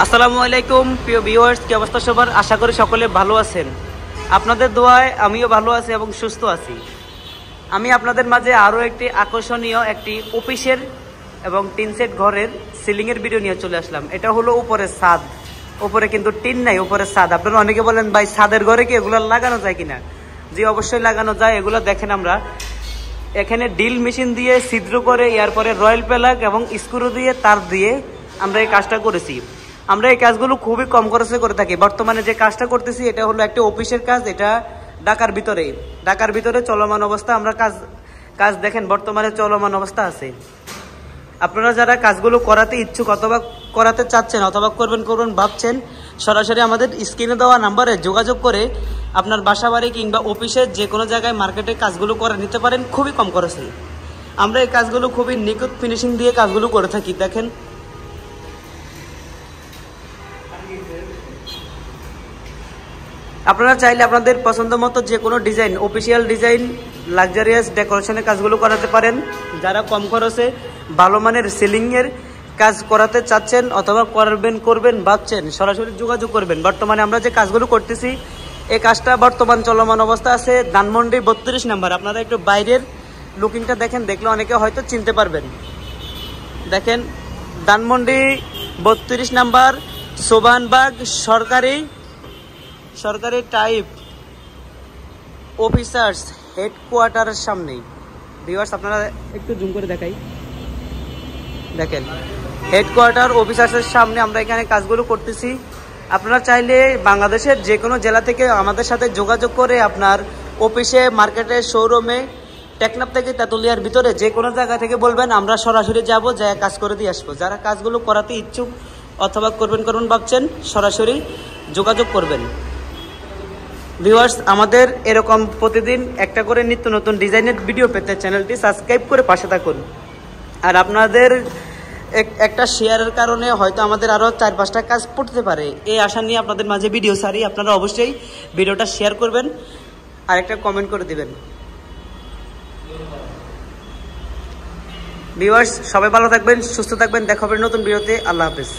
আসসালামু আলাইকুম প্রিয় ভিউয়ার্স, কি অবস্থা সবার? আশা করি সকলে ভালো আছেন। আপনাদের দোয়ায় আমিও ভালো আছি এবং সুস্থ আছি। আমি আপনাদের মাঝে আরও একটি আকর্ষণীয় একটি অফিসের এবং টিন সেট ঘরের সিলিংয়ের ভিডিও নিয়ে চলে আসলাম। এটা হলো উপরের ছাদ, উপরে কিন্তু টিন নাই, উপরের ছাদ। আপনারা অনেকে বলেন ভাই ছাদের ঘরে কি এগুলো লাগানো যায় কিনা? জি অবশ্যই লাগানো যায়। এগুলো দেখেন, আমরা এখানে ড্রিল মেশিন দিয়ে ছিদ্র করে এরপরে রয়্যাল প্লাগ এবং স্ক্রু দিয়ে তার দিয়ে আমরা এই কাজটা করেছি। আমরা এই কাজগুলো খুবই কম খরচে করে থাকি। বর্তমানে যে কাজটা করতেছি এটা হলো একটা অফিসের কাজ। এটা ঢাকার ভিতরে চলমান অবস্থা। আমরা কাজ দেখেন বর্তমানে চলমান অবস্থা আছে। আপনারা যারা কাজগুলো করাতে ইচ্ছুক অথবা করাতে চাচ্ছেন অথবা করবেন ভাবছেন, সরাসরি আমাদের স্ক্রিনে দেওয়া নাম্বারে যোগাযোগ করে আপনার বাসা বাড়ি কিংবা অফিসের যে কোনো জায়গায় মার্কেটে কাজগুলো করে নিতে পারেন খুবই কম খরচে। আমরা এই কাজগুলো খুবই নিখুঁত ফিনিশিং দিয়ে কাজগুলো করে থাকি। দেখেন, আপনারা চাইলে আপনাদের পছন্দ মতো যে কোনো ডিজাইন, অফিসিয়াল ডিজাইন, লাক্সারিয়াস ডেকোরেশনের কাজগুলো করাতে পারেন। যারা কম খরচে ভালো মানের সিলিংয়ের কাজ করাতে চাচ্ছেন অথবা করবেন ভাবছেন, সরাসরি যোগাযোগ করবেন। বর্তমানে আমরা যে কাজগুলো করতেছি এই কাজটা বর্তমান চলমান অবস্থা আছে ধানমন্ডি 32 নাম্বার। আপনারা একটু বাইরের লুকিংটা দেখেন, দেখলে অনেকে হয়তো চিনতে পারবেন। দেখেন, ধানমন্ডি 32 নাম্বার সোবানবাগ সরকারি টাইপ অফিসার্স হেডকোয়ার্টারের সামনেই। ভিউয়ার্স আপনারা একটু জুম করে দেখাই, দেখেন হেডকোয়ার্টার অফিসার্সের সামনে আমরা এখানে কাজগুলো করতেছি। আপনারা চাইলে বাংলাদেশের যে কোনো জেলা থেকে আমাদের সাথে যোগাযোগ করে আপনার অফিসে, মার্কেটে, শোরুমে, টেকনাফ থেকে তেঁতুলিয়ার ভিতরে যে কোনো জায়গা থেকে বলবেন, আমরা সরাসরি যাব, যা কাজ করে দিয়ে আসবো। যারা কাজগুলো করাতে ইচ্ছুক অথবা করবেন ভাবছেন, সরাসরি যোগাযোগ করবেন। ভিউয়ার্স, আমাদের এরকম প্রতিদিন একটা করে নিত্য নতুন ডিজাইনের ভিডিও পেতে চ্যানেলটি সাবস্ক্রাইব করে পাশে থাকুন। আর আপনাদের একটা শেয়ারের কারণে হয়তো আমাদের আরও 4-5টা কাজ পড়তে পারে, এই আশা নিয়ে আপনাদের মাঝে ভিডিও ছাড়ি। আপনারা অবশ্যই ভিডিওটা শেয়ার করবেন আর একটা কমেন্ট করে দিবেন। ভিউয়ার্স, সবাই ভালো থাকবেন, সুস্থ থাকবেন। দেখা হবে নতুন ভিডিওতে। আল্লাহ হাফেজ।